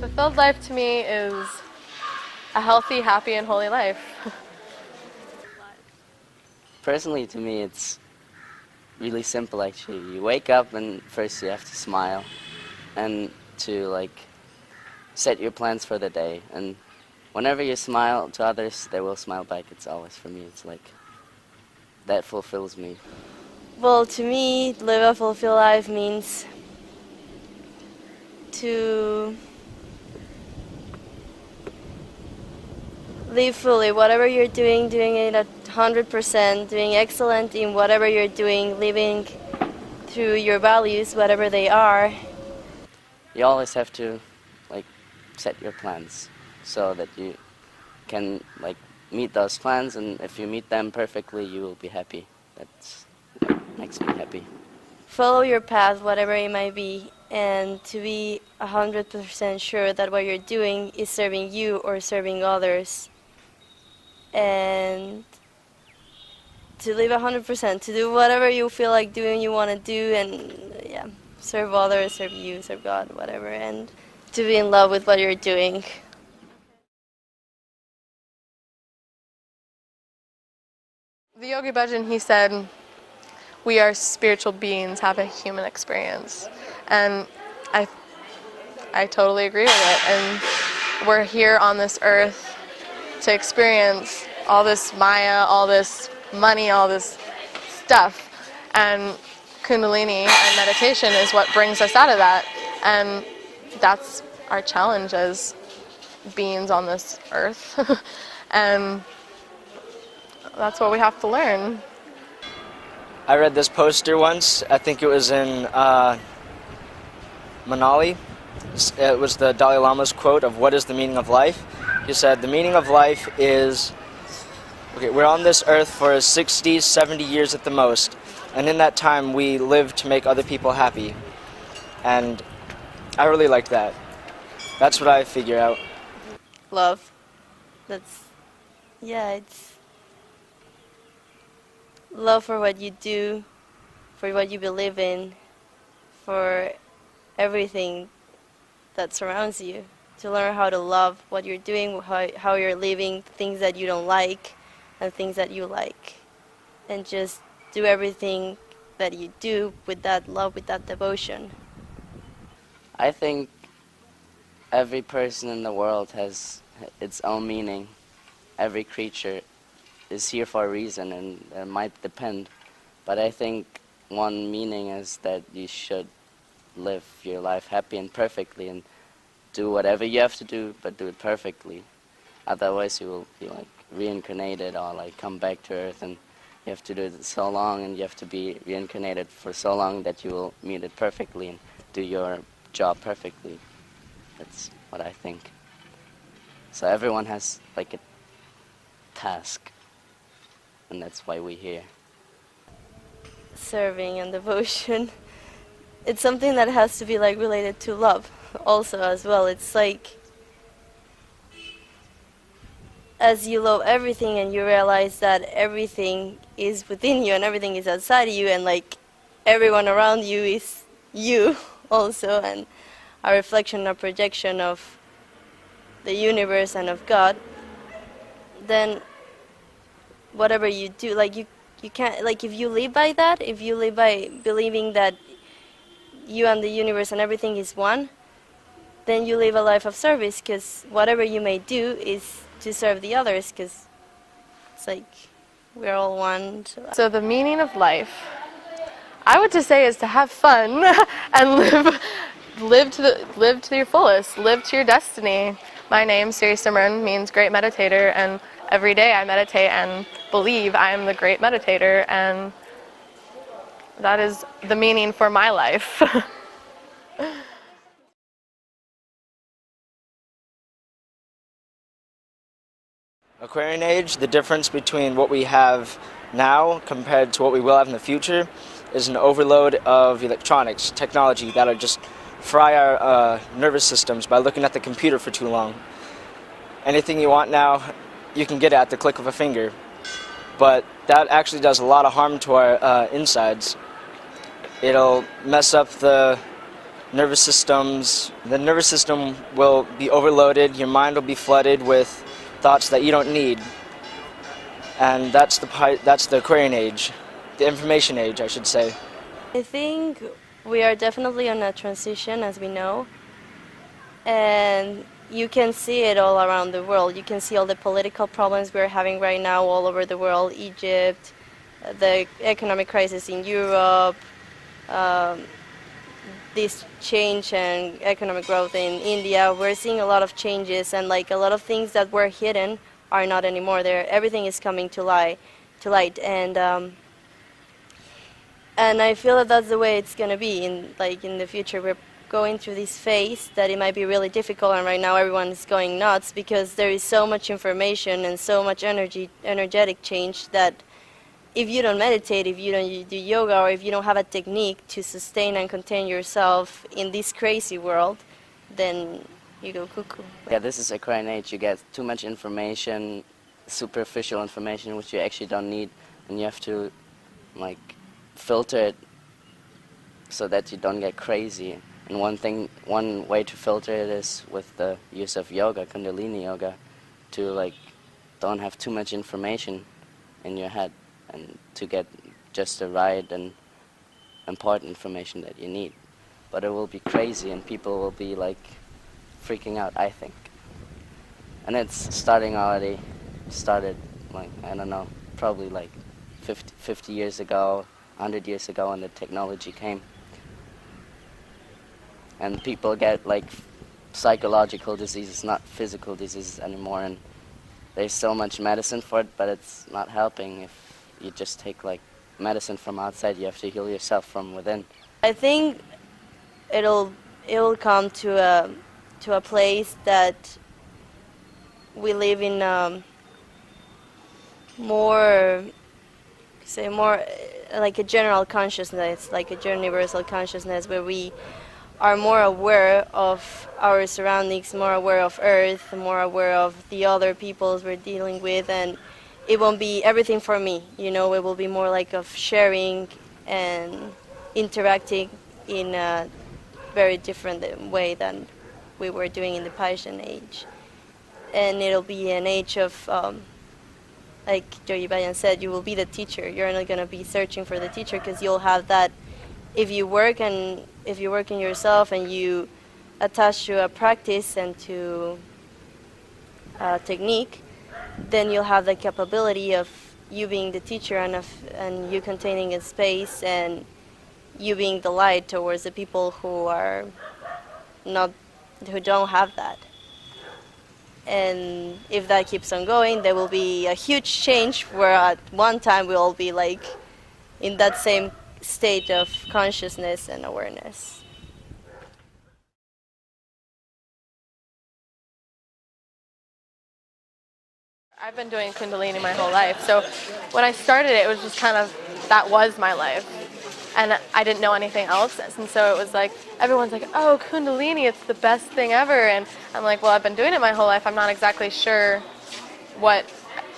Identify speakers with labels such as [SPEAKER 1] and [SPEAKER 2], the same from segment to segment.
[SPEAKER 1] Fulfilled life to me is a healthy, happy, and holy life.
[SPEAKER 2] Personally, to me, it's really simple actually. You wake up and first you have to smile and to set your plans for the day. And whenever you smile to others, they will smile back. It's always, for me, it's like, that fulfills me.
[SPEAKER 3] Well, to me, live a fulfilled life means to live fully. Whatever you're doing it at 100%, doing excellent in whatever you're doing, living through your values, whatever they are.
[SPEAKER 2] You always have to set your plans so that you can meet those plans, and if you meet them perfectly, you will be happy. That's what makes me happy.
[SPEAKER 3] Follow your path, whatever it might be, and to be 100% sure that what you're doing is serving you or serving others. And to live 100%, to do whatever you feel like doing, you want to do, and yeah, serve others, serve you, serve God, whatever, and to be in love with what you're doing.
[SPEAKER 1] The Yogi Bhajan, he said, we are spiritual beings, have a human experience. And I totally agree with it. And we're here on this earth to experience all this Maya, all this money, all this stuff. And Kundalini and meditation is what brings us out of that. And that's our challenge as beings on this earth. And that's what we have to learn.
[SPEAKER 4] I read this poster once. I think it was in Manali. It was the Dalai Lama's quote of what is the meaning of life. He said, the meaning of life is, we're on this earth for 60, 70 years at the most, and in that time we live to make other people happy. And I really like that. That's what I figure out.
[SPEAKER 3] Love. It's love for what you do, for what you believe in, for everything that surrounds you. To learn how to love what you're doing, how you're living, things that you don't like and things that you like. And just do everything that you do with that love, with that devotion.
[SPEAKER 2] I think every person in the world has its own meaning. Every creature is here for a reason, and it might depend. But I think one meaning is that you should live your life happy and perfectly and do whatever you have to do, but do it perfectly. Otherwise you will be reincarnated or come back to Earth, and you have to do it so long, and you have to be reincarnated for so long that you will meet it perfectly and do your job perfectly. That's what I think. So everyone has a task, and that's why we're here.
[SPEAKER 3] Serving and devotion. It's something that has to be related to love also as well. It's as you love everything and you realize that everything is within you and everything is outside of you, and everyone around you is you also, and a reflection, a projection of the universe and of God, then whatever you do, you can't, if you live by that, if you live by believing that you and the universe and everything is one, then you live a life of service, because whatever you may do is to serve the others, because it's we're all one.
[SPEAKER 1] So the meaning of life, I would just say, is to have fun and live live to your fullest, live to your destiny. My name, Siri Simran, means great meditator, and every day I meditate and believe I am the great meditator, and that is the meaning for my life.
[SPEAKER 4] Aquarian age, the difference between what we have now compared to what we will have in the future is an overload of electronics, technology that'll just fry our nervous systems by looking at the computer for too long. Anything you want now, you can get at the click of a finger. But that actually does a lot of harm to our insides. It'll mess up the nervous systems. The nervous system will be overloaded, your mind will be flooded with thoughts that you don't need. And that's the Aquarian age, the information age, I should say.
[SPEAKER 3] I think we are definitely on a transition, as we know, and you can see it all around the world. You can see all the political problems we're having right now all over the world, Egypt, the economic crisis in Europe, this change and economic growth in India. We're seeing a lot of changes, and like a lot of things that were hidden are not anymore there. Everything is coming to light, and I feel that that's the way it's going to be in the future. We're going through this phase that it might be really difficult, and right now everyone is going nuts because there is so much information and so much energetic change that if you don't meditate, if you don't do yoga, or if you don't have a technique to sustain and contain yourself in this crazy world, then you go cuckoo.
[SPEAKER 2] Yeah, this is Aquarian age. You get too much information, superficial information, which you actually don't need, and you have to like filter it so that you don't get crazy. And one way to filter it is with the use of yoga, Kundalini yoga, to like don't have too much information in your head, and to get just the right and important information that you need. But it will be crazy, and people will be like freaking out, I think. And it's started like, I don't know, probably like 50 years ago, 100 years ago when the technology came. And people get like psychological diseases, not physical diseases anymore, and there's so much medicine for it, but it's not helping. If you just take like medicine from outside, you have to heal yourself from within.
[SPEAKER 3] I think it'll come to a place that we live in more like a general consciousness, like a universal consciousness, where we are more aware of our surroundings, more aware of Earth, more aware of the other peoples we're dealing with, and it won't be everything for me, you know. It will be more like of sharing and interacting in a very different way than we were doing in the Piscean age. And it'll be an age of, like Yogi Bhajan said, you will be the teacher. You're not going to be searching for the teacher, because you'll have that. If you work in yourself and you attach to a practice and to a technique, then you'll have the capability of you being the teacher and you containing a space and you being the light towards the people who don't have that. And if that keeps on going, there will be a huge change where at one time we'll all be like in that same state of consciousness and awareness.
[SPEAKER 1] I've been doing Kundalini my whole life, so when I started it was just kind of, that was my life. And I didn't know anything else, and so it was like, everyone's like, oh, Kundalini, it's the best thing ever, and I'm like, well, I've been doing it my whole life, I'm not exactly sure what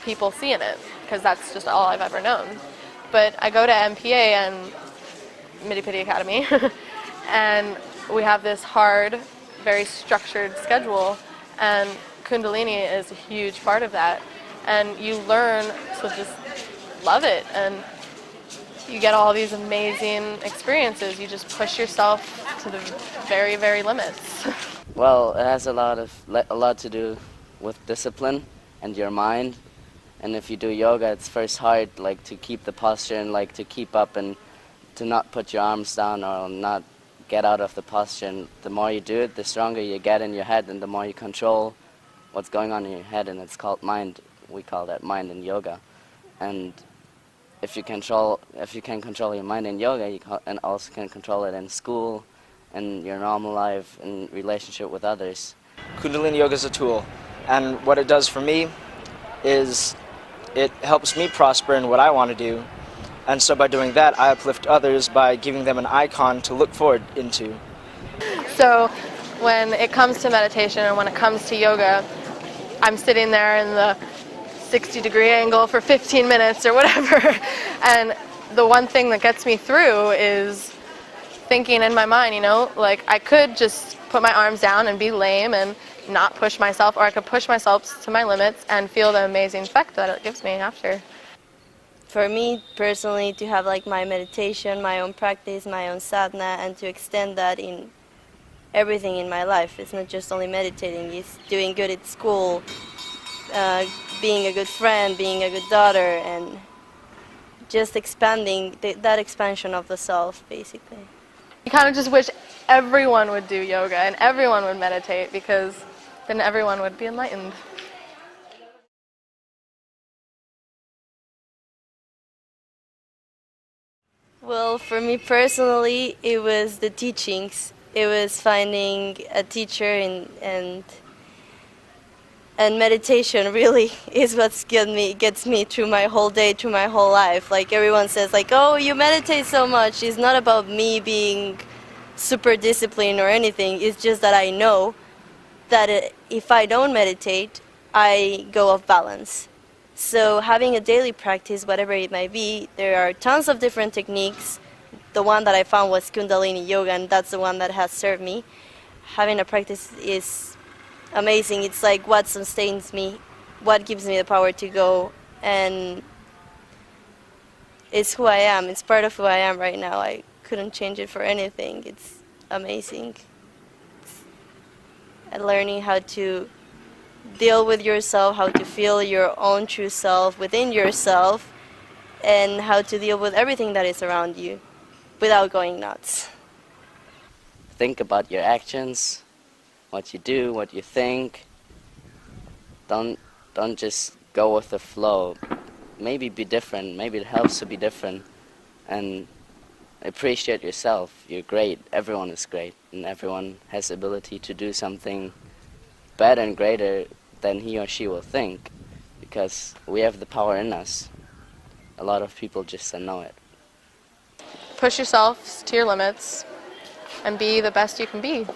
[SPEAKER 1] people see in it, because that's just all I've ever known. But I go to MPA and Middipity Academy, and we have this hard, very structured schedule, and Kundalini is a huge part of that, and you learn to just love it, and you get all these amazing experiences. You just push yourself to the very, very limits.
[SPEAKER 2] Well, it has a lot to do with discipline and your mind. And if you do yoga, it's first hard, like to keep the posture and like to keep up and to not put your arms down or not get out of the posture. And the more you do it, the stronger you get in your head, and the more you control what's going on in your head, and it's called mind. We call that mind in yoga. And if you can control your mind in yoga, and also can control it in school, in your normal life, in relationship with others.
[SPEAKER 4] Kundalini Yoga is a tool, and what it does for me is it helps me prosper in what I want to do, and so by doing that, I uplift others by giving them an icon to look forward into.
[SPEAKER 1] So when it comes to meditation and when it comes to yoga, I'm sitting there in the 60-degree angle for 15 minutes or whatever, and the one thing that gets me through is thinking in my mind, you know, like I could just put my arms down and be lame and not push myself, or I could push myself to my limits and feel the amazing effect that it gives me after.
[SPEAKER 3] For me personally, to have like my meditation, my own practice, my own sadhana, and to extend that in everything in my life. It's not just only meditating, it's doing good at school, being a good friend, being a good daughter, and just expanding that expansion of the self, basically.
[SPEAKER 1] You kind of just wish everyone would do yoga and everyone would meditate, because then everyone would be enlightened.
[SPEAKER 3] Well, for me personally, it was the teachings. It was finding a teacher, and meditation really is what gets me through my whole day, through my whole life. Like everyone says, like, oh, you meditate so much. It's not about me being super disciplined or anything. It's just that I know that if I don't meditate, I go off balance. So having a daily practice, whatever it might be, there are tons of different techniques. The one that I found was Kundalini Yoga, and that's the one that has served me. Having a practice is amazing. It's like what sustains me, what gives me the power to go, and it's who I am. It's part of who I am right now. I couldn't change it for anything. It's amazing. And learning how to deal with yourself, how to feel your own true self within yourself, and how to deal with everything that is around you without going nuts.
[SPEAKER 2] Think about your actions, what you do, what you think. Don't just go with the flow. Maybe be different. Maybe it helps to be different. And appreciate yourself. You're great. Everyone is great. And everyone has the ability to do something better and greater than he or she will think. Because we have the power in us. A lot of people just don't know it.
[SPEAKER 1] Push yourself to your limits and be the best you can be.